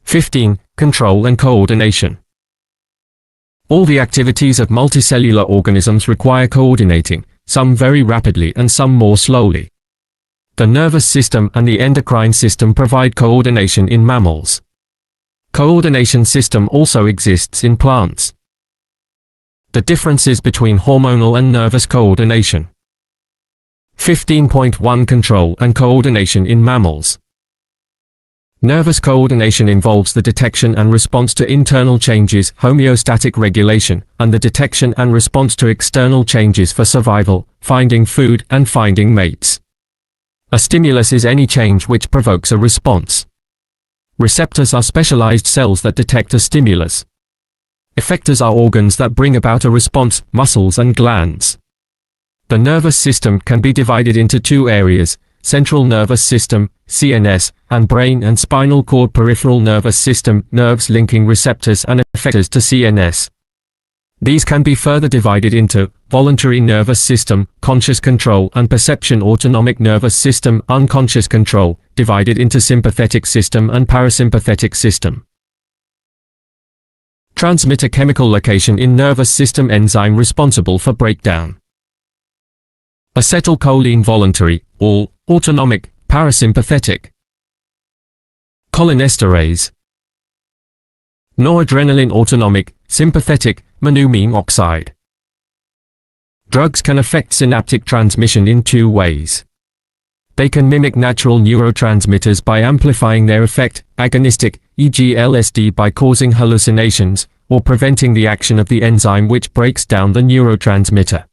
15. Control and coordination. All the activities of multicellular organisms require coordinating, some very rapidly and some more slowly. The nervous system and the endocrine system provide coordination in mammals. Coordination system also exists in plants. The differences between hormonal and nervous coordination. 15.1 Control and coordination in mammals. Nervous coordination involves the detection and response to internal changes, homeostatic regulation, and the detection and response to external changes for survival, finding food, and finding mates. A stimulus is any change which provokes a response. Receptors are specialized cells that detect a stimulus. Effectors are organs that bring about a response, muscles and glands. The nervous system can be divided into two areas: central nervous system, CNS, and brain and spinal cord. Peripheral nervous system, nerves linking receptors and effectors to CNS. These can be further divided into voluntary nervous system, conscious control and perception; autonomic nervous system, unconscious control, divided into sympathetic system and parasympathetic system. Transmitter chemical location in nervous system, enzyme responsible for breakdown. Acetylcholine, voluntary, all, autonomic, parasympathetic. Cholinesterase. Noradrenaline, autonomic, sympathetic, monoamine oxide. Drugs can affect synaptic transmission in two ways. They can mimic natural neurotransmitters by amplifying their effect, agonistic, e.g. LSD, by causing hallucinations, or preventing the action of the enzyme which breaks down the neurotransmitter.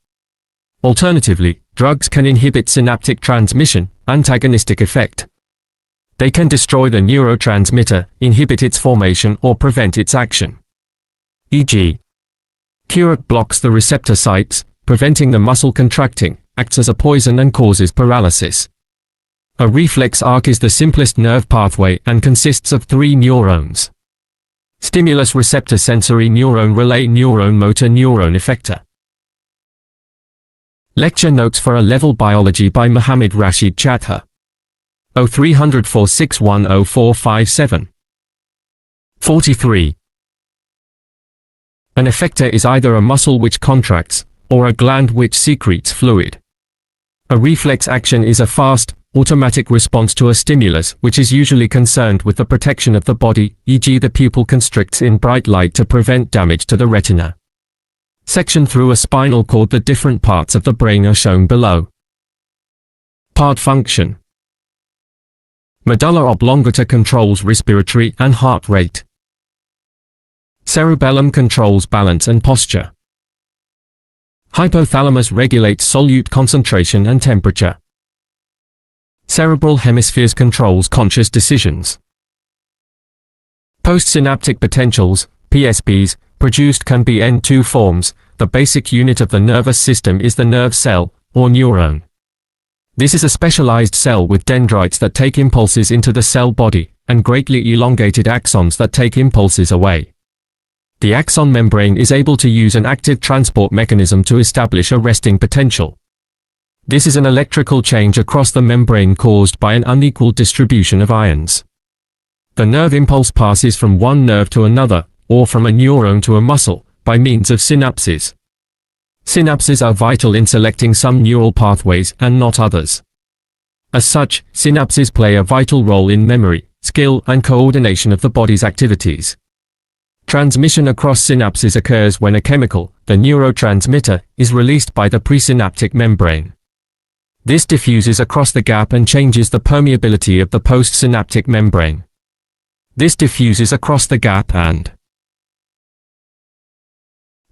Alternatively, drugs can inhibit synaptic transmission, antagonistic effect. They can destroy the neurotransmitter, inhibit its formation or prevent its action. E.g. Curate blocks the receptor sites, preventing the muscle contracting, acts as a poison and causes paralysis. A reflex arc is the simplest nerve pathway and consists of 3 neurons. Stimulus receptor, sensory neuron, relay neuron, motor neuron, effector. Lecture notes for A Level Biology by Mohammed Rashid Chatha. 0300 461 0457. 43. An effector is either a muscle which contracts, or a gland which secretes fluid. A reflex action is a fast, automatic response to a stimulus which is usually concerned with the protection of the body, e.g. the pupil constricts in bright light to prevent damage to the retina. Section through a spinal cord. The different parts of the brain are shown below. Part function. Medulla oblongata controls respiratory and heart rate. Cerebellum controls balance and posture. Hypothalamus regulates solute concentration and temperature. Cerebral hemispheres controls conscious decisions. Postsynaptic potentials, PSPs, produced can be in two forms. The basic unit of the nervous system is the nerve cell, or neuron. This is a specialized cell with dendrites that take impulses into the cell body, and greatly elongated axons that take impulses away. The axon membrane is able to use an active transport mechanism to establish a resting potential. This is an electrical change across the membrane caused by an unequal distribution of ions. The nerve impulse passes from one nerve to another, or from a neuron to a muscle, by means of synapses. Synapses are vital in selecting some neural pathways and not others. As such, synapses play a vital role in memory, skill, and coordination of the body's activities. Transmission across synapses occurs when a chemical, the neurotransmitter, is released by the presynaptic membrane. This diffuses across the gap and changes the permeability of the postsynaptic membrane. This diffuses across the gap and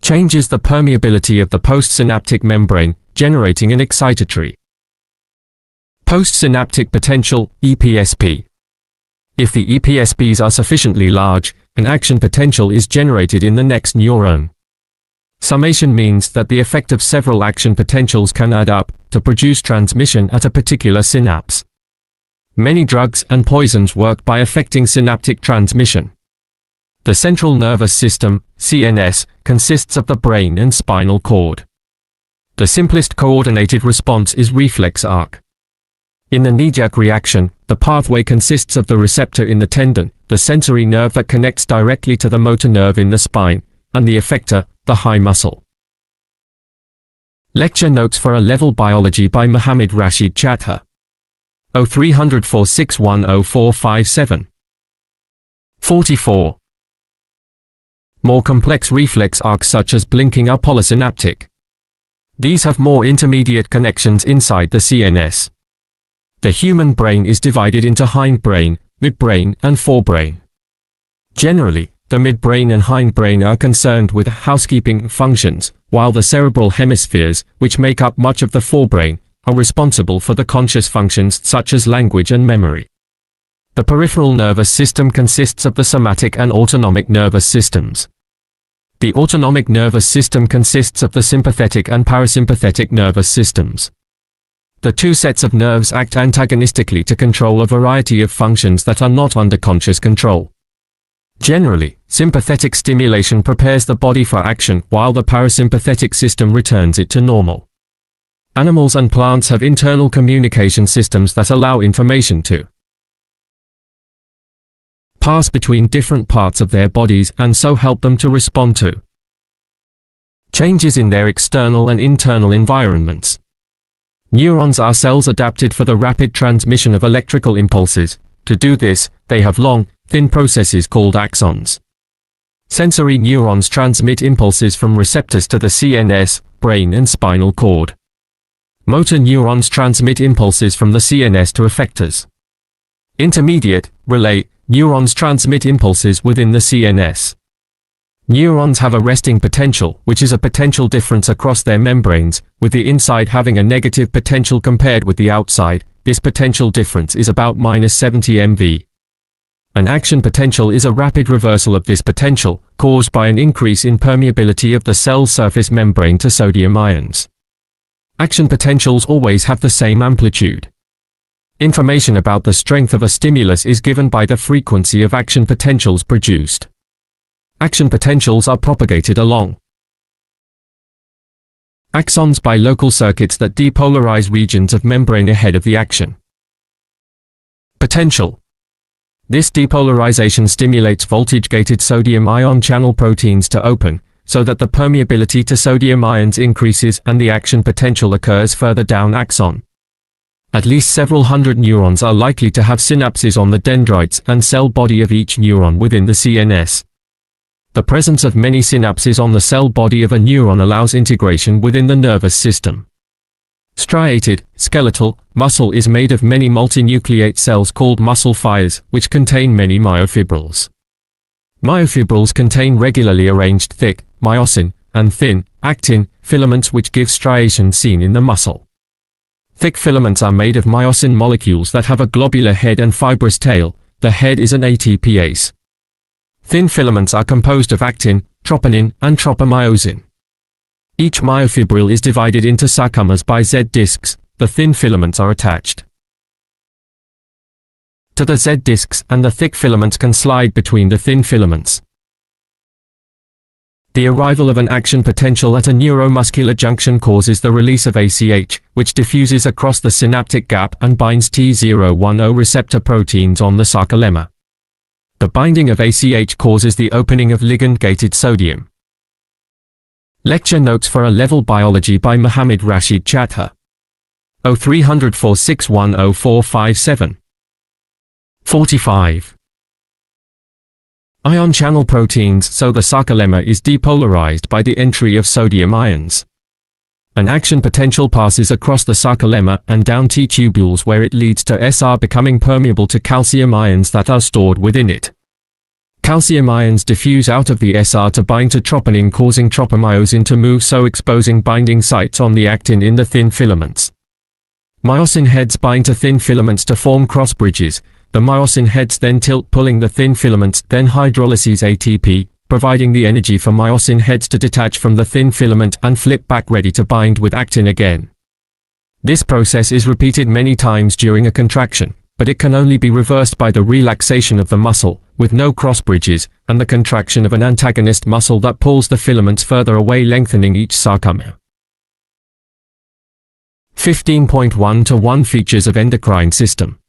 changes the permeability of the postsynaptic membrane, generating an excitatory postsynaptic potential, EPSP. If the EPSPs are sufficiently large, an action potential is generated in the next neuron. Summation means that the effect of several action potentials can add up to produce transmission at a particular synapse. Many drugs and poisons work by affecting synaptic transmission. The central nervous system, CNS, consists of the brain and spinal cord. The simplest coordinated response is reflex arc. In the knee-jerk reaction, the pathway consists of the receptor in the tendon, the sensory nerve that connects directly to the motor nerve in the spine, and the effector, the high muscle. Lecture notes for A-Level Biology by Mohammed Rashid Chatha. 0300 461 0457. 44. More complex reflex arcs such as blinking are polysynaptic. These have more intermediate connections inside the CNS. The human brain is divided into hindbrain, midbrain, and forebrain. Generally, the midbrain and hindbrain are concerned with housekeeping functions, while the cerebral hemispheres, which make up much of the forebrain, are responsible for the conscious functions such as language and memory. The peripheral nervous system consists of the somatic and autonomic nervous systems. The autonomic nervous system consists of the sympathetic and parasympathetic nervous systems. The two sets of nerves act antagonistically to control a variety of functions that are not under conscious control. Generally, sympathetic stimulation prepares the body for action while the parasympathetic system returns it to normal. Animals and plants have internal communication systems that allow information to pass between different parts of their bodies and so help them to respond to changes in their external and internal environments. Neurons are cells adapted for the rapid transmission of electrical impulses. To do this, they have long, thin processes called axons. Sensory neurons transmit impulses from receptors to the CNS, brain and spinal cord. Motor neurons transmit impulses from the CNS to effectors. Intermediate, relay, neurons transmit impulses within the CNS. Neurons have a resting potential, which is a potential difference across their membranes, with the inside having a negative potential compared with the outside. This potential difference is about -70 MV. An action potential is a rapid reversal of this potential, caused by an increase in permeability of the cell surface membrane to sodium ions. Action potentials always have the same amplitude. Information about the strength of a stimulus is given by the frequency of action potentials produced. Action potentials are propagated along axons by local circuits that depolarize regions of membrane ahead of the action potential. This depolarization stimulates voltage-gated sodium ion channel proteins to open, so that the permeability to sodium ions increases and the action potential occurs further down axon. At least several hundred neurons are likely to have synapses on the dendrites and cell body of each neuron within the CNS. The presence of many synapses on the cell body of a neuron allows integration within the nervous system. Striated, skeletal, muscle is made of many multinucleate cells called muscle fibers, which contain many myofibrils. Myofibrils contain regularly arranged thick, myosin, and thin, actin, filaments which give striation seen in the muscle. Thick filaments are made of myosin molecules that have a globular head and fibrous tail. The head is an ATPase. Thin filaments are composed of actin, troponin, and tropomyosin. Each myofibril is divided into sarcomeres by Z discs. The thin filaments are attached to the Z discs and the thick filaments can slide between the thin filaments. The arrival of an action potential at a neuromuscular junction causes the release of ACH, which diffuses across the synaptic gap and binds T010 receptor proteins on the sarcolemma. The binding of ACH causes the opening of ligand-gated sodium. Lecture notes for A-Level Biology by Mohammed Rashid Chatha. 0300 461 0457. 45. Ion channel proteins. So the sarcolemma is depolarized by the entry of sodium ions. An action potential passes across the sarcolemma and down T-tubules where it leads to SR becoming permeable to calcium ions that are stored within it. Calcium ions diffuse out of the SR to bind to troponin, causing tropomyosin to move, so exposing binding sites on the actin in the thin filaments. Myosin heads bind to thin filaments to form cross bridges. The myosin heads then tilt, pulling the thin filaments, then hydrolyses ATP, providing the energy for myosin heads to detach from the thin filament and flip back ready to bind with actin again. This process is repeated many times during a contraction, but it can only be reversed by the relaxation of the muscle, with no cross bridges, and the contraction of an antagonist muscle that pulls the filaments further away, lengthening each sarcomere. 15.1 to 1 Features of endocrine system.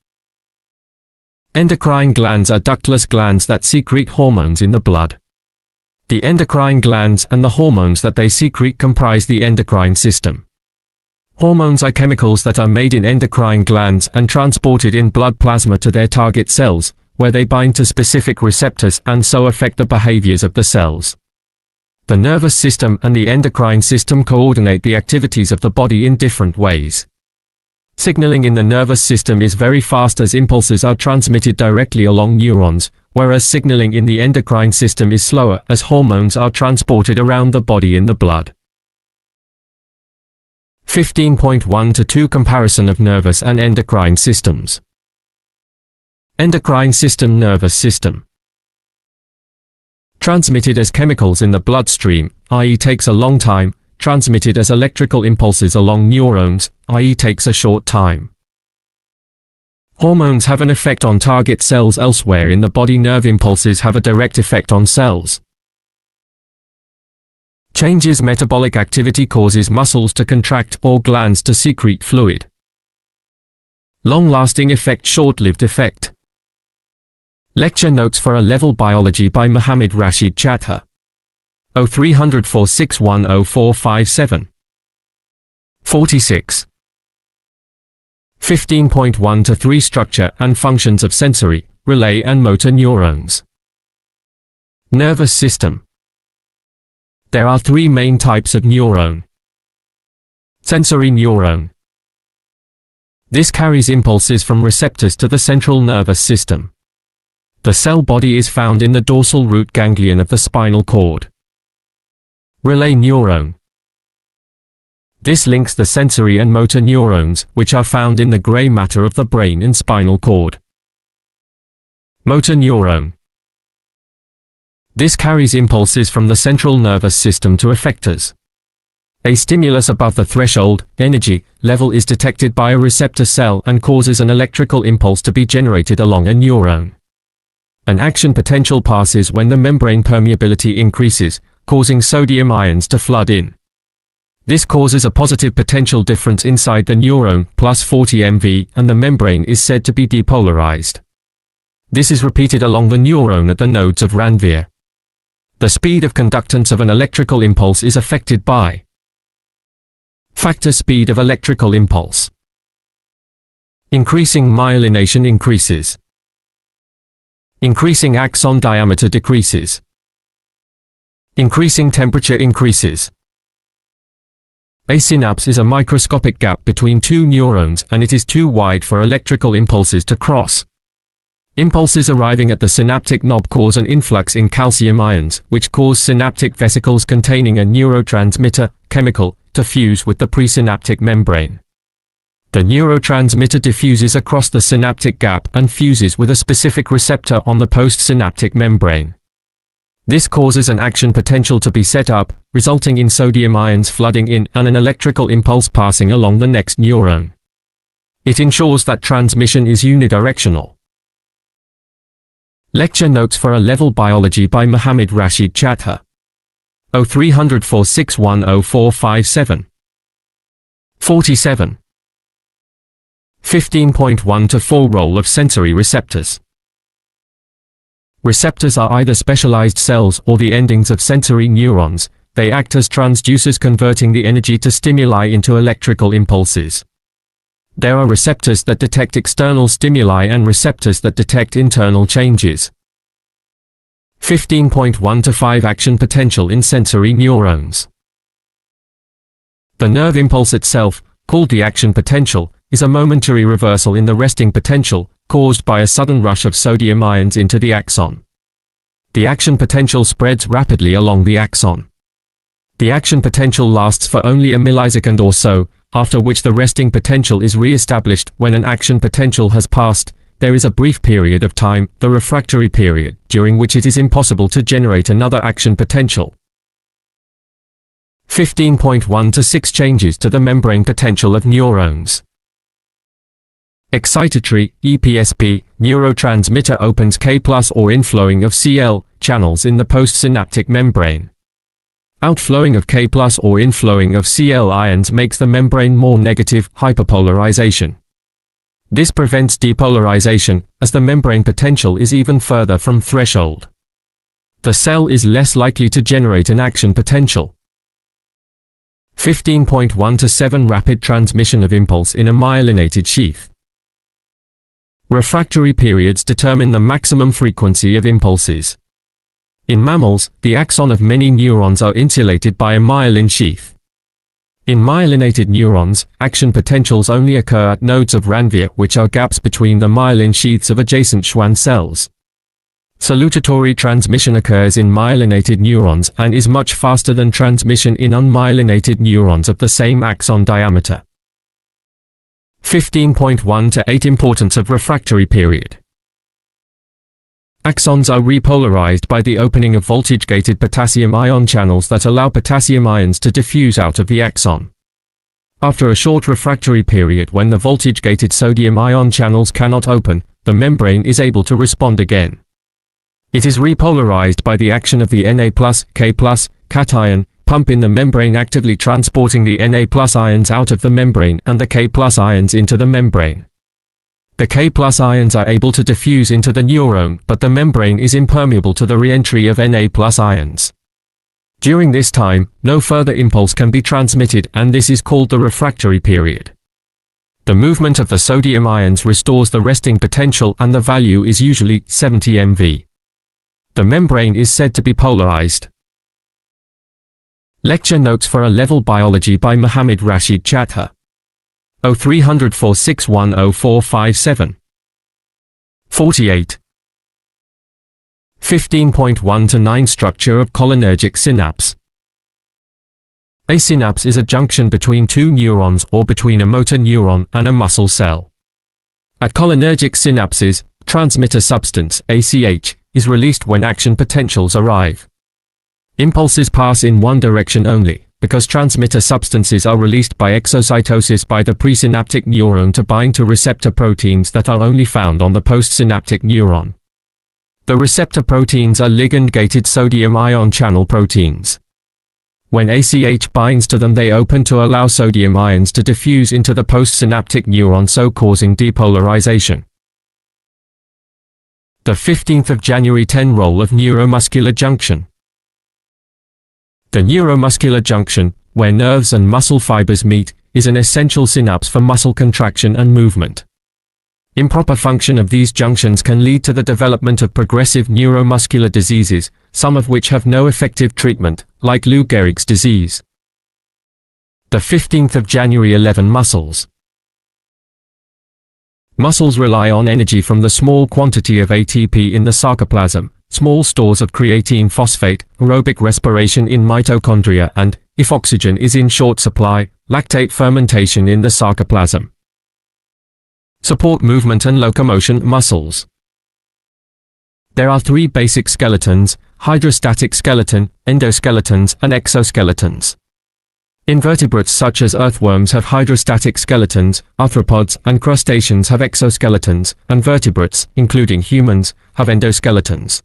Endocrine glands are ductless glands that secrete hormones in the blood. The endocrine glands and the hormones that they secrete comprise the endocrine system. Hormones are chemicals that are made in endocrine glands and transported in blood plasma to their target cells, where they bind to specific receptors and so affect the behaviors of the cells. The nervous system and the endocrine system coordinate the activities of the body in different ways. Signaling in the nervous system is very fast as impulses are transmitted directly along neurons, whereas signaling in the endocrine system is slower as hormones are transported around the body in the blood. 15.1-2 Comparison of nervous and endocrine systems. Endocrine system. Nervous system. Transmitted as chemicals in the bloodstream, i.e. takes a long time. Transmitted as electrical impulses along neurons, i.e. takes a short time. Hormones have an effect on target cells elsewhere in the body. Nerve impulses have a direct effect on cells. Changes. Metabolic activity causes muscles to contract or glands to secrete fluid. Long-lasting effect. Short-lived effect. Lecture notes for A-Level Biology by Mohammed Rashid Chatha. 030046100457. 46. 15.1-3 Structure and functions of sensory, relay and motor neurons. Nervous system. There are three main types of neuron. Sensory neuron. This carries impulses from receptors to the central nervous system. The cell body is found in the dorsal root ganglion of the spinal cord. Relay neuron. This links the sensory and motor neurons, which are found in the gray matter of the brain and spinal cord. Motor neuron. This carries impulses from the central nervous system to effectors. A stimulus above the threshold, energy, level is detected by a receptor cell and causes an electrical impulse to be generated along a neuron. An action potential passes when the membrane permeability increases, causing sodium ions to flood in. This causes a positive potential difference inside the neuron, plus 40 MV, and the membrane is said to be depolarized. This is repeated along the neuron at the nodes of Ranvier. The speed of conductance of an electrical impulse is affected by factor speed of electrical impulse. Increasing myelination increases. Increasing axon diameter decreases. Increasing temperature increases. A synapse is a microscopic gap between two neurons and it is too wide for electrical impulses to cross. Impulses arriving at the synaptic knob cause an influx in calcium ions, which cause synaptic vesicles containing a neurotransmitter, chemical, to fuse with the presynaptic membrane. The neurotransmitter diffuses across the synaptic gap and fuses with a specific receptor on the postsynaptic membrane. This causes an action potential to be set up, resulting in sodium ions flooding in and an electrical impulse passing along the next neuron. It ensures that transmission is unidirectional. Lecture notes for A-Level Biology by Mohammed Rashid Chatha. 030046100457. 47. 15.1-4 Role of sensory receptors. Receptors are either specialized cells or the endings of sensory neurons. They act as transducers converting the energy to stimuli into electrical impulses. There are receptors that detect external stimuli and receptors that detect internal changes. 15.1-5 Action potential in sensory neurons. The nerve impulse itself, called the action potential, is a momentary reversal in the resting potential, caused by a sudden rush of sodium ions into the axon. The action potential spreads rapidly along the axon. The action potential lasts for only a millisecond or so, after which the resting potential is re-established. When an action potential has passed, there is a brief period of time, the refractory period, during which it is impossible to generate another action potential. 15.1-6 Changes to the membrane potential of neurons. Excitatory, EPSP, neurotransmitter opens K+ or inflowing of Cl channels in the postsynaptic membrane. Outflowing of K+ or inflowing of Cl ions makes the membrane more negative, hyperpolarization. This prevents depolarization, as the membrane potential is even further from threshold. The cell is less likely to generate an action potential. 15.1 to 7 Rapid transmission of impulse in a myelinated sheath. Refractory periods determine the maximum frequency of impulses. In mammals, the axon of many neurons are insulated by a myelin sheath. In myelinated neurons, action potentials only occur at nodes of Ranvier, which are gaps between the myelin sheaths of adjacent Schwann cells. Salutatory transmission occurs in myelinated neurons and is much faster than transmission in unmyelinated neurons of the same axon diameter. 15.1 to 8 Importance of refractory period. Axons are repolarized by the opening of voltage-gated potassium ion channels that allow potassium ions to diffuse out of the axon. After a short refractory period when the voltage-gated sodium ion channels cannot open, the membrane is able to respond again. It is repolarized by the action of the Na+, K+, cation pump in the membrane, actively transporting the Na+ ions out of the membrane and the K+ ions into the membrane. The K+ ions are able to diffuse into the neuron, but the membrane is impermeable to the re-entry of Na+ ions. During this time, no further impulse can be transmitted, and this is called the refractory period. The movement of the sodium ions restores the resting potential, and the value is usually 70 MV. The membrane is said to be polarized. Lecture notes for A-Level Biology by Mohammed Rashid Chatha. 030046104457. 48. 15.1 to 9 Structure of cholinergic synapse. A synapse is a junction between two neurons or between a motor neuron and a muscle cell. At cholinergic synapses, transmitter substance, ACH, is released when action potentials arrive. Impulses pass in one direction only, because transmitter substances are released by exocytosis by the presynaptic neuron to bind to receptor proteins that are only found on the postsynaptic neuron. The receptor proteins are ligand-gated sodium ion channel proteins. When ACH binds to them, they open to allow sodium ions to diffuse into the postsynaptic neuron, so causing depolarization. The 15th of January 10 Role of neuromuscular junction. The neuromuscular junction, where nerves and muscle fibers meet, is an essential synapse for muscle contraction and movement. Improper function of these junctions can lead to the development of progressive neuromuscular diseases, some of which have no effective treatment, like Lou Gehrig's disease. The 15th of January 11 Muscles. Muscles rely on energy from the small quantity of ATP in the sarcoplasm, small stores of creatine phosphate, aerobic respiration in mitochondria, and, if oxygen is in short supply, lactate fermentation in the sarcoplasm. Support movement and locomotion muscles. There are three basic skeletons: hydrostatic skeleton, endoskeletons, and exoskeletons. Invertebrates such as earthworms have hydrostatic skeletons, arthropods and crustaceans have exoskeletons, and vertebrates, including humans, have endoskeletons.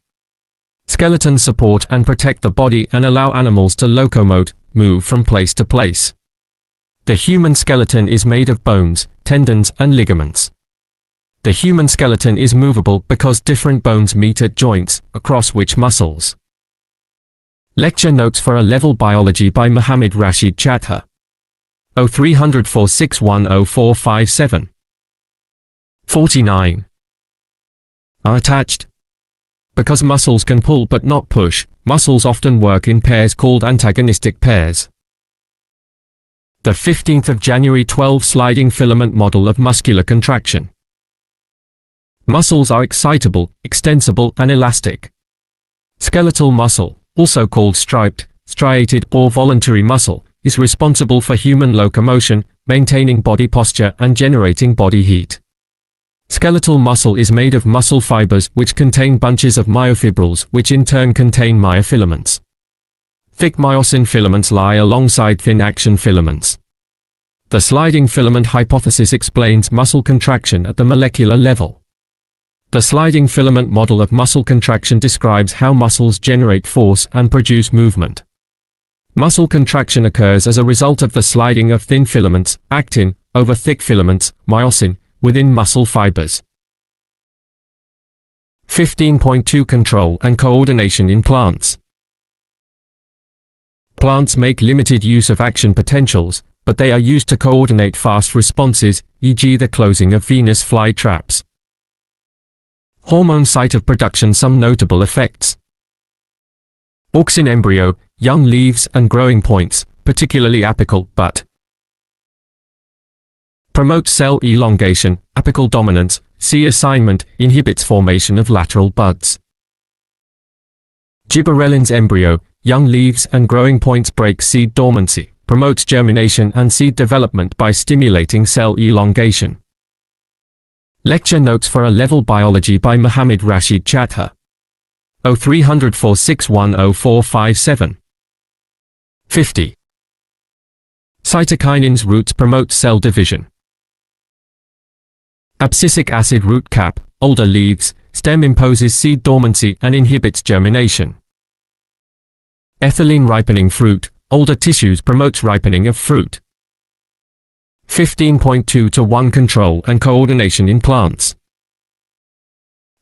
Skeletons support and protect the body and allow animals to locomote, move from place to place. The human skeleton is made of bones, tendons, and ligaments. The human skeleton is movable because different bones meet at joints, across which muscles. Lecture notes for A-Level Biology by Mohammed Rashid Chatha. 030046104457. 49. Are attached. Because muscles can pull but not push, muscles often work in pairs called antagonistic pairs. The 15th of January 12 Sliding filament model of muscular contraction. Muscles are excitable, extensible, and elastic. Skeletal muscle, also called striped, striated, or voluntary muscle, is responsible for human locomotion, maintaining body posture, and generating body heat. Skeletal muscle is made of muscle fibers which contain bunches of myofibrils, which in turn contain myofilaments. Thick myosin filaments lie alongside thin action filaments. The sliding filament hypothesis explains muscle contraction at the molecular level. The sliding filament model of muscle contraction describes how muscles generate force and produce movement. Muscle contraction occurs as a result of the sliding of thin filaments, actin, over thick filaments, myosin, within muscle fibers. 15.2 Control and coordination in plants. Plants make limited use of action potentials, but they are used to coordinate fast responses, e.g. the closing of venous fly traps. Hormone site of production. Some notable effects. Auxin embryo, young leaves and growing points, particularly apical, but promotes cell elongation, apical dominance, C assignment, inhibits formation of lateral buds. Gibberellins embryo, young leaves and growing points break seed dormancy, promotes germination and seed development by stimulating cell elongation. Lecture notes for A-Level Biology by Mohammad Rashid Chatha. 030046104457. 50. Cytokinins roots promote cell division. Abscisic acid root cap, older leaves, stem imposes seed dormancy and inhibits germination. Ethylene ripening fruit, older tissues promotes ripening of fruit. 15.2 to 1 Control and coordination in plants.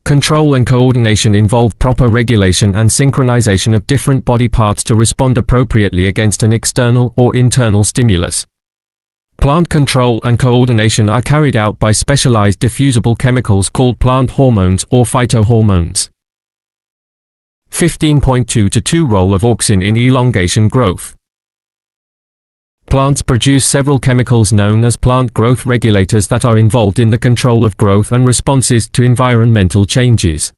Control and coordination involve proper regulation and synchronization of different body parts to respond appropriately against an external or internal stimulus. Plant control and coordination are carried out by specialized diffusible chemicals called plant hormones or phytohormones. 15.2 to 2 Role of auxin in elongation growth. Plants produce several chemicals known as plant growth regulators that are involved in the control of growth and responses to environmental changes.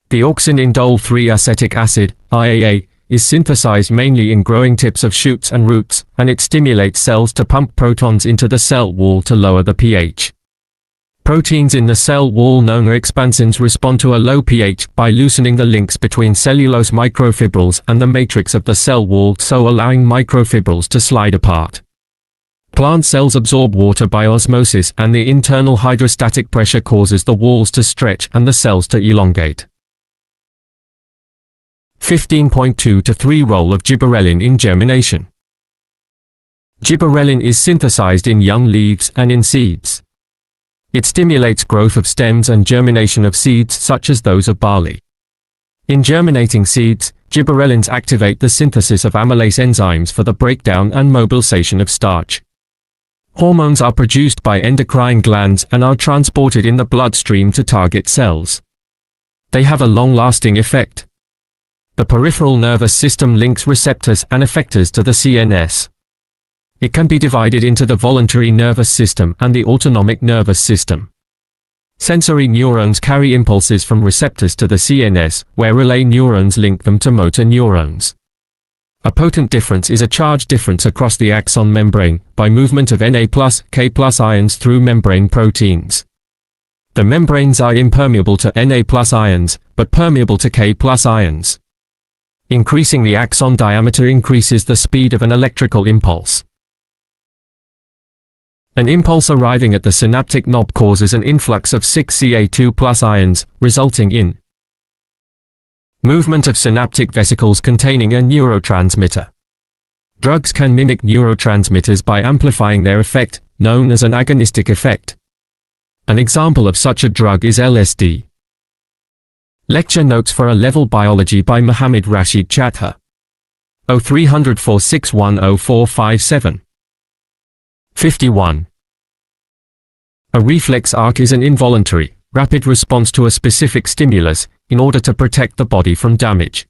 The auxin indole 3-acetic acid, IAA, is synthesized mainly in growing tips of shoots and roots, and it stimulates cells to pump protons into the cell wall to lower the pH. Proteins in the cell wall known as expansins respond to a low pH by loosening the links between cellulose microfibrils and the matrix of the cell wall, so allowing microfibrils to slide apart. Plant cells absorb water by osmosis, and the internal hydrostatic pressure causes the walls to stretch and the cells to elongate. 15.2 to 3 Role of gibberellin in germination. Gibberellin is synthesized in young leaves and in seeds. It stimulates growth of stems and germination of seeds such as those of barley. In germinating seeds, gibberellins activate the synthesis of amylase enzymes for the breakdown and mobilization of starch. Hormones are produced by endocrine glands and are transported in the bloodstream to target cells. They have a long-lasting effect. The peripheral nervous system links receptors and effectors to the CNS. It can be divided into the voluntary nervous system and the autonomic nervous system. Sensory neurons carry impulses from receptors to the CNS, where relay neurons link them to motor neurons. A potent difference is a charge difference across the axon membrane, by movement of Na+, K+ ions through membrane proteins. The membranes are impermeable to Na+ ions, but permeable to K+ ions. Increasing the axon diameter increases the speed of an electrical impulse. An impulse arriving at the synaptic knob causes an influx of 6 Ca2+ ions, resulting in movement of synaptic vesicles containing a neurotransmitter. Drugs can mimic neurotransmitters by amplifying their effect, known as an agonistic effect. An example of such a drug is LSD. Lecture notes for A-Level Biology by Mohammad Rashid Chatha. 030046104457. 51. A reflex arc is an involuntary, rapid response to a specific stimulus, in order to protect the body from damage.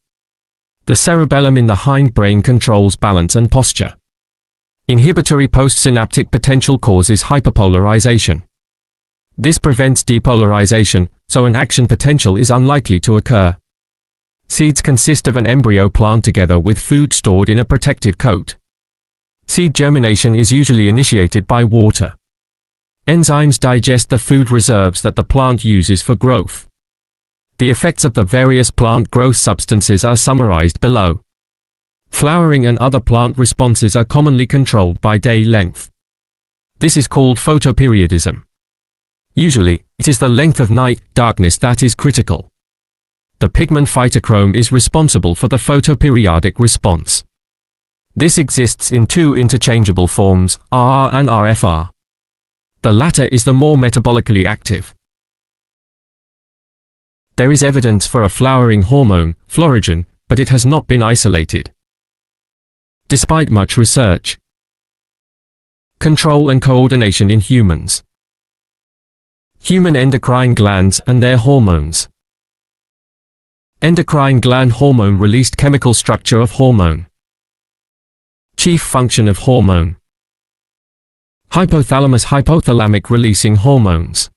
The cerebellum in the hindbrain controls balance and posture. Inhibitory postsynaptic potential causes hyperpolarization. This prevents depolarization, so an action potential is unlikely to occur. Seeds consist of an embryo plant together with food stored in a protective coat. Seed germination is usually initiated by water. Enzymes digest the food reserves that the plant uses for growth. The effects of the various plant growth substances are summarized below. Flowering and other plant responses are commonly controlled by day length. This is called photoperiodism. Usually, it is the length of night darkness that is critical. The pigment phytochrome is responsible for the photoperiodic response. This exists in two interchangeable forms, RR and RFR. The latter is the more metabolically active. There is evidence for a flowering hormone, phloragen, but it has not been isolated. Despite much research. Control and coordination in humans. Human endocrine glands and their hormones. Endocrine gland hormone released chemical structure of hormone. Chief function of hormone. Hypothalamic releasing hormones.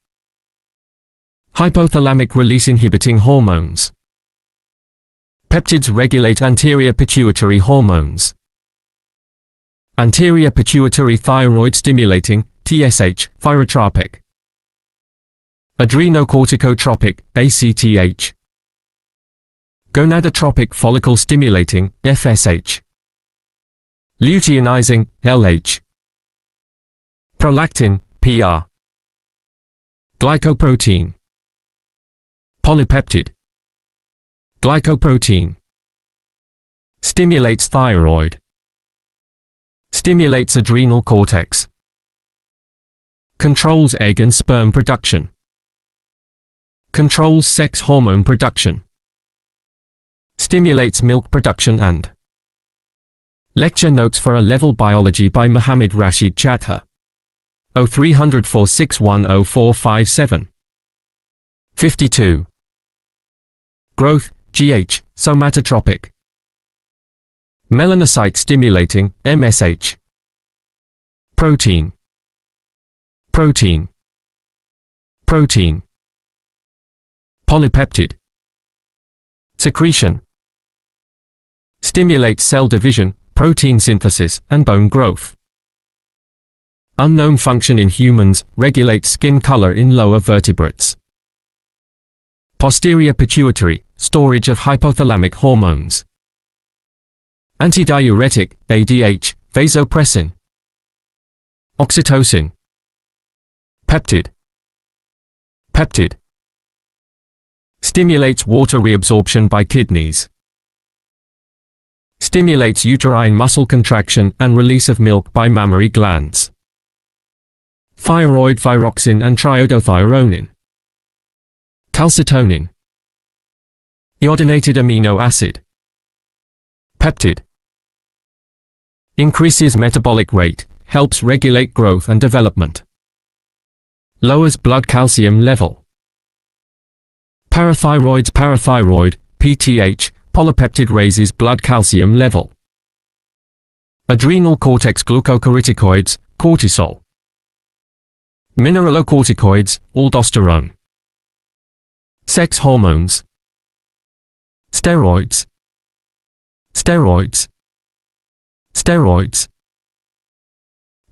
Hypothalamic release inhibiting hormones. Peptides regulate anterior pituitary hormones. Anterior pituitary thyroid stimulating, TSH, thyrotropic. Adrenocorticotropic, ACTH. Gonadotropic follicle stimulating, FSH. Luteinizing, LH. Prolactin, PR. Glycoprotein. Polypeptide. Glycoprotein. Stimulates thyroid. Stimulates adrenal cortex. Controls egg and sperm production. Controls sex hormone production. Stimulates milk production and. Lecture notes for A-Level Biology by Mohammed Rashid Chatha. 030046104457. 52. Growth, GH, somatotropic. Melanocyte stimulating, MSH. Protein. Protein. Protein. Polypeptide. Secretion. Stimulates cell division, protein synthesis, and bone growth. Unknown function in humans, regulates skin color in lower vertebrates. Posterior pituitary, storage of hypothalamic hormones. Antidiuretic, ADH, vasopressin. Oxytocin. Peptide. Peptide. Stimulates water reabsorption by kidneys. Stimulates uterine muscle contraction and release of milk by mammary glands. Thyroid thyroxine and triiodothyronin. Calcitonin. Iodinated amino acid. Peptide. Increases metabolic rate, helps regulate growth and development. Lowers blood calcium level. Parathyroid, PTH, polypeptide raises blood calcium level. Adrenal cortex glucocorticoids, cortisol. Mineralocorticoids, aldosterone. Sex hormones. Steroids. Steroids. Steroids.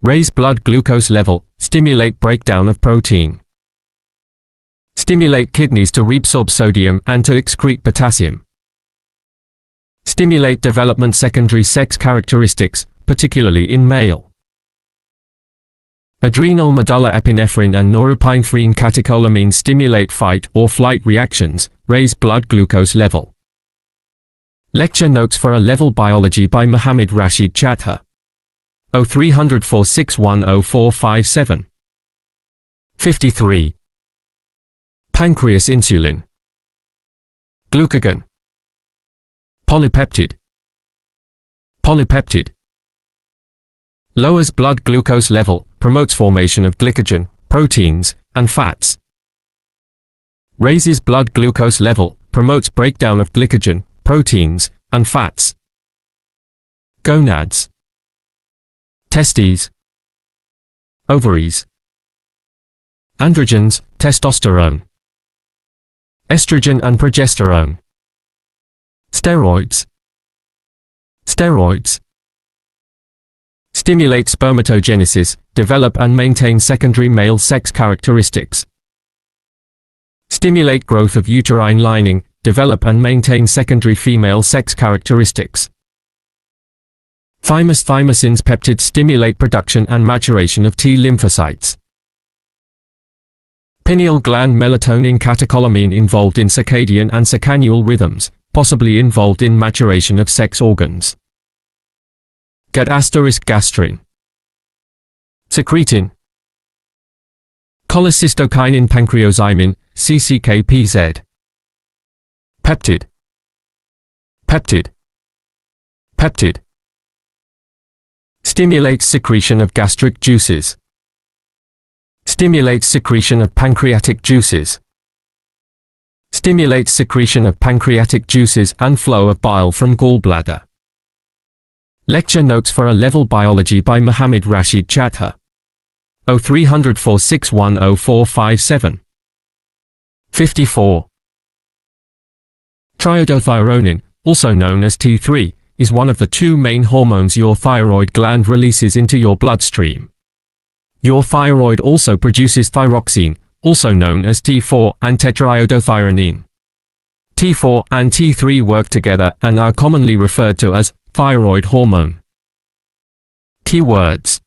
Raise blood glucose level, stimulate breakdown of protein. Stimulate kidneys to reabsorb sodium and to excrete potassium. Stimulate development secondary sex characteristics, particularly in male. Adrenal medulla epinephrine and norepinephrine catecholamine stimulate fight or flight reactions, raise blood glucose level. Lecture notes for A-Level Biology by Mohammed Rashid Chatha. 030046104457. 53. Pancreas insulin. Glucagon. Polypeptide. Polypeptide. Lowers blood glucose level, promotes formation of glycogen, proteins, and fats. Raises blood glucose level, promotes breakdown of glycogen, proteins, and fats. Gonads. Testes. Ovaries. Androgens, testosterone. Estrogen and progesterone. Steroids. Steroids. Stimulate spermatogenesis, develop and maintain secondary male sex characteristics. Stimulate growth of uterine lining, develop and maintain secondary female sex characteristics. Thymosins peptides stimulate production and maturation of T lymphocytes. Pineal gland melatonin catecholamine involved in circadian and circannual rhythms, possibly involved in maturation of sex organs. Gastrin. Secretin. Cholecystokinin pancreozymin, CCK-PZ. Peptid. Peptid. Peptid. Stimulates secretion of gastric juices. Stimulates secretion of pancreatic juices. Stimulates secretion of pancreatic juices and flow of bile from gallbladder. Lecture notes for A Level Biology by Mohammed Rashid Chatha. 030046100457. 54. Triiodothyronin, also known as T3, is one of the two main hormones your thyroid gland releases into your bloodstream. Your thyroid also produces thyroxine, also known as T4, and tetraiodothyronine. T4 and T3 work together and are commonly referred to as thyroid hormone. Keywords: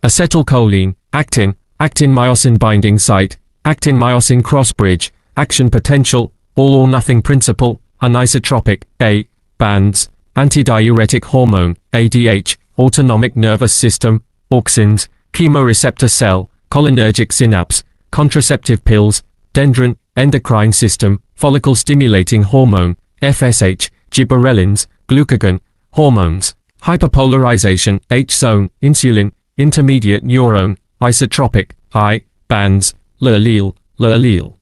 acetylcholine, actin, actin-myosin binding site, actin-myosin cross-bridge, action potential, all or nothing principle, anisotropic, A, bands, antidiuretic hormone, ADH, autonomic nervous system, auxins, chemoreceptor cell, cholinergic synapse, contraceptive pills, dendron, endocrine system, follicle stimulating hormone, FSH, gibberellins, glucagon, hormones, hyperpolarization, H-zone, insulin, intermediate neuron, isotropic, I, bands, L-allele, L-allele.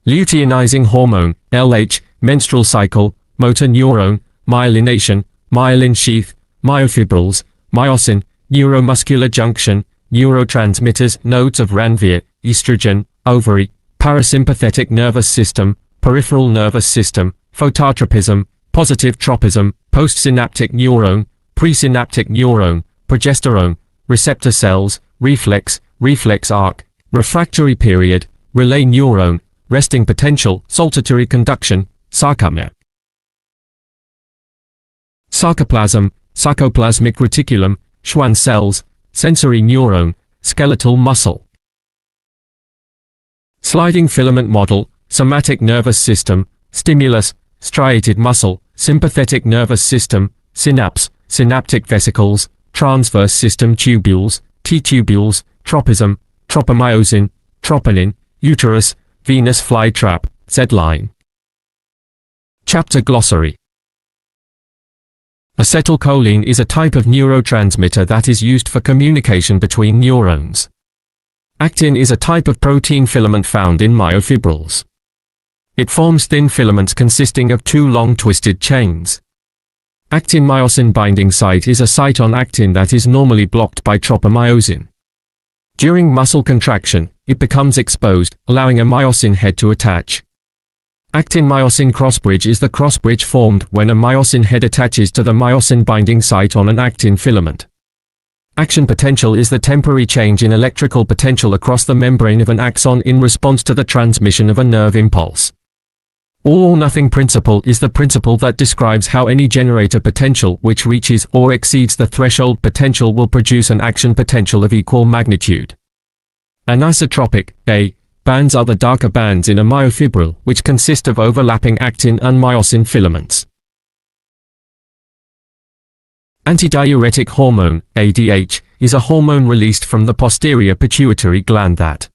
Luteinizing hormone, LH, menstrual cycle, motor neuron, myelination, myelin sheath, myofibrils, myosin, neuromuscular junction, neurotransmitters, nodes of Ranvier, estrogen, ovary, parasympathetic nervous system, peripheral nervous system, phototropism, positive tropism, postsynaptic neuron, presynaptic neuron, progesterone, receptor cells, reflex, reflex arc, refractory period, relay neuron, resting potential, saltatory conduction, sarcomere. Sarcoplasm, sarcoplasmic reticulum, Schwann cells, sensory neuron, skeletal muscle. Sliding filament model, somatic nervous system, stimulus, striated muscle, sympathetic nervous system, synapse, synaptic vesicles, transverse system tubules, T-tubules, tropism, tropomyosin, troponin, uterus, venous flytrap, Z-line. Chapter Glossary. Acetylcholine is a type of neurotransmitter that is used for communication between neurons. Actin is a type of protein filament found in myofibrils. It forms thin filaments consisting of two long twisted chains. Actin-myosin binding site is a site on actin that is normally blocked by tropomyosin. During muscle contraction, it becomes exposed, allowing a myosin head to attach. Actin-myosin crossbridge is the crossbridge formed when a myosin head attaches to the myosin binding site on an actin filament. Action potential is the temporary change in electrical potential across the membrane of an axon in response to the transmission of a nerve impulse. All or nothing principle is the principle that describes how any generator potential which reaches or exceeds the threshold potential will produce an action potential of equal magnitude. Anisotropic, A, bands are the darker bands in a myofibril which consist of overlapping actin and myosin filaments. Antidiuretic hormone, ADH, is a hormone released from the posterior pituitary gland that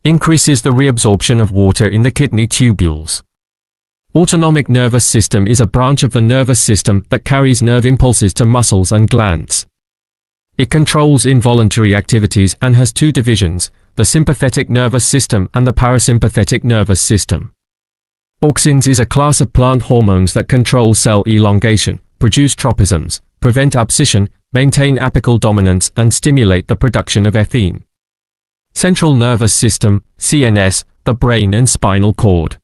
increases the reabsorption of water in the kidney tubules. Autonomic nervous system is a branch of the nervous system that carries nerve impulses to muscles and glands. It controls involuntary activities and has two divisions, the sympathetic nervous system and the parasympathetic nervous system. Auxins is a class of plant hormones that control cell elongation, produce tropisms, prevent abscission, maintain apical dominance and stimulate the production of ethine. Central nervous system, CNS, the brain and spinal cord.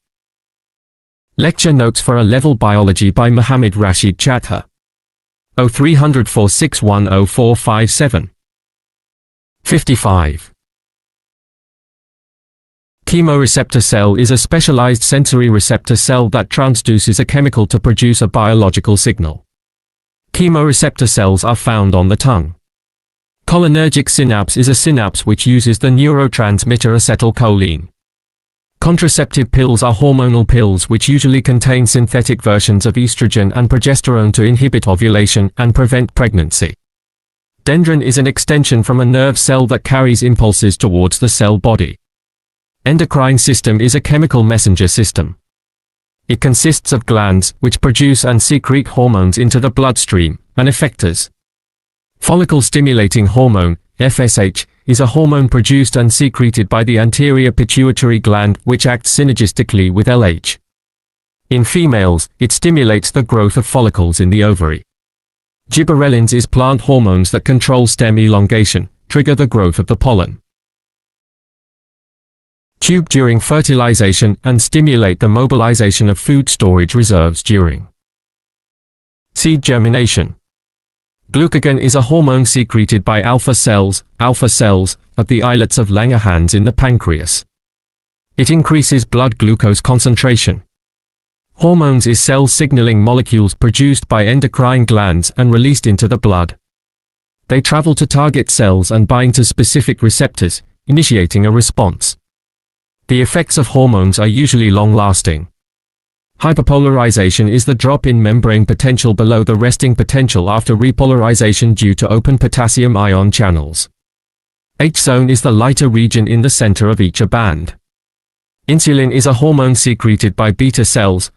Lecture notes for A Level Biology by Mohammed Rashid Chatha. 030046100457. 55. Chemoreceptor cell is a specialized sensory receptor cell that transduces a chemical to produce a biological signal. Chemoreceptor cells are found on the tongue. Cholinergic synapse is a synapse which uses the neurotransmitter acetylcholine. Contraceptive pills are hormonal pills which usually contain synthetic versions of estrogen and progesterone to inhibit ovulation and prevent pregnancy. Dendron is an extension from a nerve cell that carries impulses towards the cell body. Endocrine system is a chemical messenger system. It consists of glands, which produce and secrete hormones into the bloodstream, and effectors. Follicle-stimulating hormone, FSH, is a hormone produced and secreted by the anterior pituitary gland, which acts synergistically with LH. In females, it stimulates the growth of follicles in the ovary. Gibberellins is plant hormones that control stem elongation, trigger the growth of the pollen tube during fertilization, and stimulate the mobilization of food storage reserves during seed germination. Glucagon is a hormone secreted by alpha cells of the islets of Langerhans in the pancreas. It increases blood glucose concentration. Hormones is cell signaling molecules produced by endocrine glands and released into the blood. They travel to target cells and bind to specific receptors, initiating a response. The effects of hormones are usually long-lasting. Hyperpolarization is the drop in membrane potential below the resting potential after repolarization due to open potassium ion channels. H-zone is the lighter region in the center of each band. Insulin is a hormone secreted by beta cells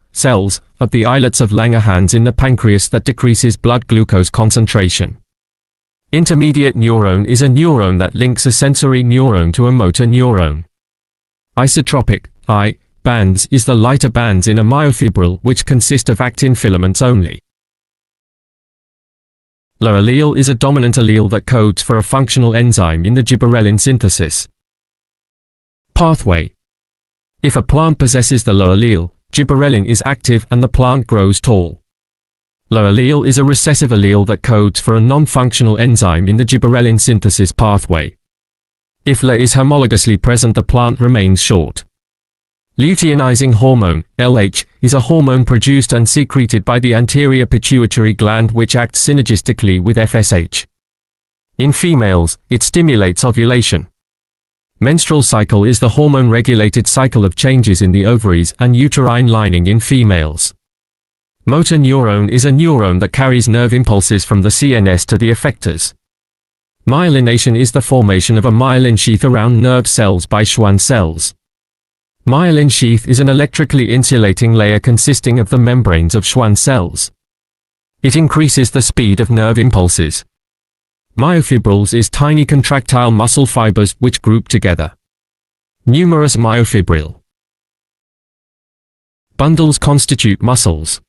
of the islets of Langerhans in the pancreas that decreases blood glucose concentration. Intermediate neuron is a neuron that links a sensory neuron to a motor neuron. Isotropic, I, bands is the lighter bands in a myofibril which consist of actin filaments only. Low allele is a dominant allele that codes for a functional enzyme in the gibberellin synthesis pathway. If a plant possesses the low allele, gibberellin is active and the plant grows tall. Low allele is a recessive allele that codes for a non-functional enzyme in the gibberellin synthesis pathway. If LA is homologously present, the plant remains short. Luteinizing hormone, LH, is a hormone produced and secreted by the anterior pituitary gland which acts synergistically with FSH. In females, it stimulates ovulation. Menstrual cycle is the hormone-regulated cycle of changes in the ovaries and uterine lining in females. Motor neuron is a neuron that carries nerve impulses from the CNS to the effectors. Myelination is the formation of a myelin sheath around nerve cells by Schwann cells. Myelin sheath is an electrically insulating layer consisting of the membranes of Schwann cells. It increases the speed of nerve impulses. Myofibrils is tiny contractile muscle fibers which group together. Numerous myofibril bundles constitute muscles.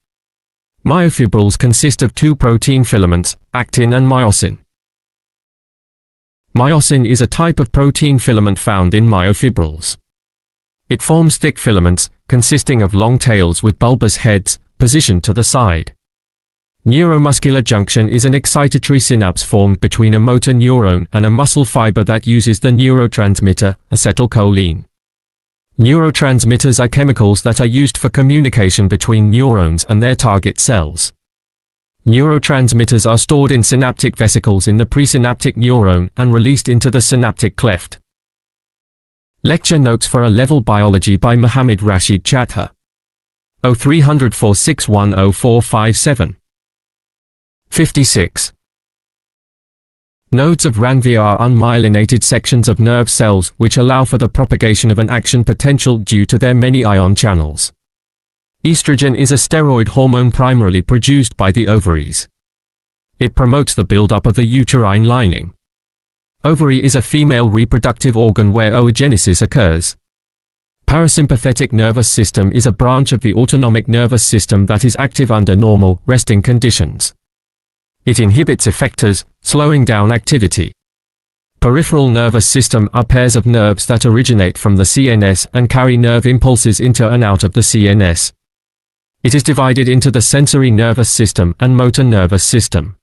Myofibrils consist of two protein filaments, actin and myosin. Myosin is a type of protein filament found in myofibrils. It forms thick filaments, consisting of long tails with bulbous heads, positioned to the side. Neuromuscular junction is an excitatory synapse formed between a motor neuron and a muscle fiber that uses the neurotransmitter, acetylcholine. Neurotransmitters are chemicals that are used for communication between neurons and their target cells. Neurotransmitters are stored in synaptic vesicles in the presynaptic neuron and released into the synaptic cleft. Lecture notes for A Level Biology by Mohammed Rashid Chatha. 030046100457. 56. Nodes of Ranvier are unmyelinated sections of nerve cells which allow for the propagation of an action potential due to their many ion channels. Estrogen is a steroid hormone primarily produced by the ovaries. It promotes the buildup of the uterine lining. Ovary is a female reproductive organ where oogenesis occurs. Parasympathetic nervous system is a branch of the autonomic nervous system that is active under normal, resting conditions. It inhibits effectors, slowing down activity. Peripheral nervous system are pairs of nerves that originate from the CNS and carry nerve impulses into and out of the CNS. It is divided into the sensory nervous system and motor nervous system.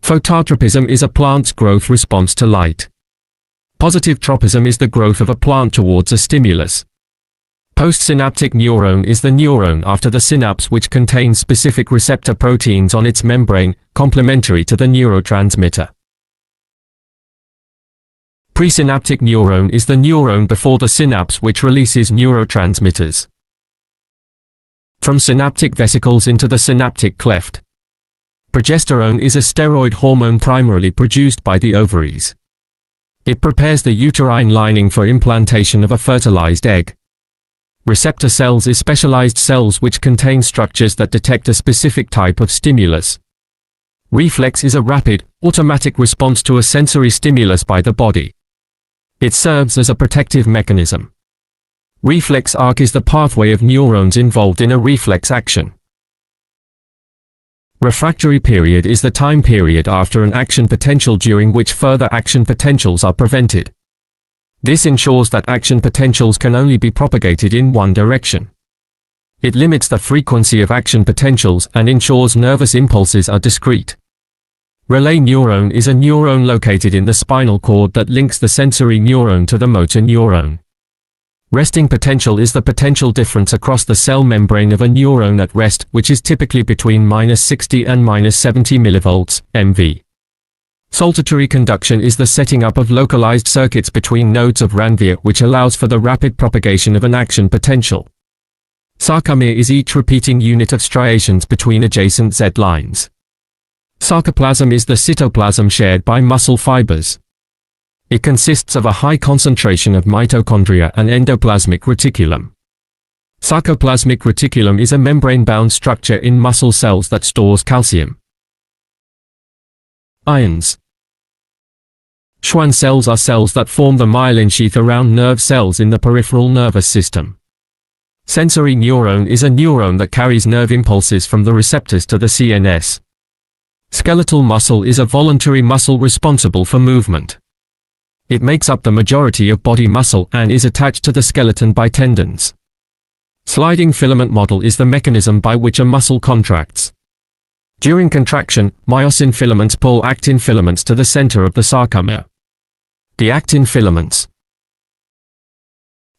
Phototropism is a plant's growth response to light. Positive tropism is the growth of a plant towards a stimulus. Postsynaptic neuron is the neuron after the synapse which contains specific receptor proteins on its membrane, complementary to the neurotransmitter. Presynaptic neuron is the neuron before the synapse which releases neurotransmitters from synaptic vesicles into the synaptic cleft. Progesterone is a steroid hormone primarily produced by the ovaries. It prepares the uterine lining for implantation of a fertilized egg. Receptor cells is specialized cells which contain structures that detect a specific type of stimulus. Reflex is a rapid, automatic response to a sensory stimulus by the body. It serves as a protective mechanism. Reflex arc is the pathway of neurons involved in a reflex action. Refractory period is the time period after an action potential during which further action potentials are prevented. This ensures that action potentials can only be propagated in one direction. It limits the frequency of action potentials and ensures nervous impulses are discrete. Relay neuron is a neuron located in the spinal cord that links the sensory neuron to the motor neuron. Resting potential is the potential difference across the cell membrane of a neuron at rest, which is typically between -60 and -70 mV, MV. Saltatory conduction is the setting up of localized circuits between nodes of Ranvier which allows for the rapid propagation of an action potential. Sarcomere is each repeating unit of striations between adjacent Z lines. Sarcoplasm is the cytoplasm shared by muscle fibers. It consists of a high concentration of mitochondria and endoplasmic reticulum. Sarcoplasmic reticulum is a membrane-bound structure in muscle cells that stores calcium. Ions. Schwann cells are cells that form the myelin sheath around nerve cells in the peripheral nervous system. Sensory neuron is a neuron that carries nerve impulses from the receptors to the CNS. Skeletal muscle is a voluntary muscle responsible for movement. It makes up the majority of body muscle and is attached to the skeleton by tendons. Sliding filament model is the mechanism by which a muscle contracts. During contraction, myosin filaments pull actin filaments to the center of the sarcomere. The actin filaments.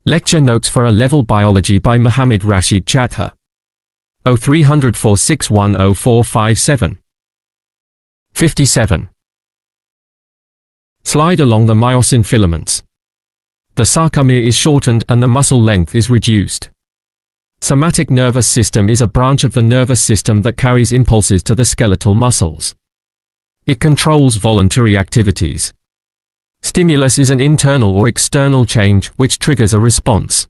Lecture notes for A-Level Biology by Mohammad Rashid Chatha. 030046104557. 57. Slide along the myosin filaments. The sarcomere is shortened and the muscle length is reduced. Somatic nervous system is a branch of the nervous system that carries impulses to the skeletal muscles. It controls voluntary activities. Stimulus is an internal or external change which triggers a response.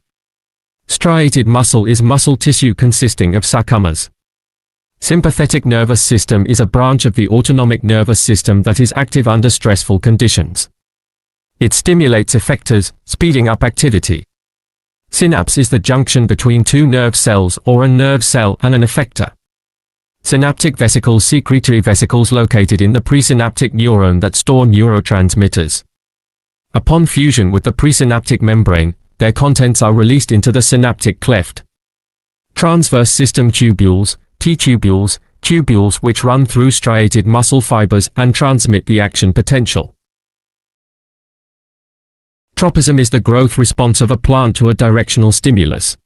Striated muscle is muscle tissue consisting of sarcomeres. Sympathetic nervous system is a branch of the autonomic nervous system that is active under stressful conditions. It stimulates effectors, speeding up activity. Synapse is the junction between two nerve cells or a nerve cell and an effector. Synaptic vesicles secretory vesicles located in the presynaptic neuron that store neurotransmitters. Upon fusion with the presynaptic membrane, their contents are released into the synaptic cleft. Transverse system tubules, T-tubules, tubules which run through striated muscle fibers and transmit the action potential. Tropism is the growth response of a plant to a directional stimulus.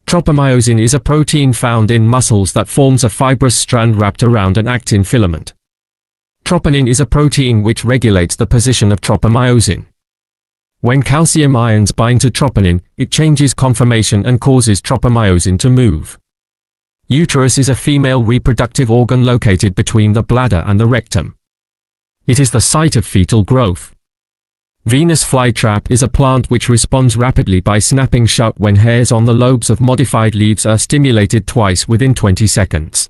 Tropomyosin is a protein found in muscles that forms a fibrous strand wrapped around an actin filament. Troponin is a protein which regulates the position of tropomyosin. When calcium ions bind to troponin, it changes conformation and causes tropomyosin to move. Uterus is a female reproductive organ located between the bladder and the rectum. It is the site of fetal growth. Venus flytrap is a plant which responds rapidly by snapping shut when hairs on the lobes of modified leaves are stimulated twice within 20 seconds.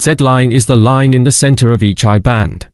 Z-line is the line in the center of each eye band.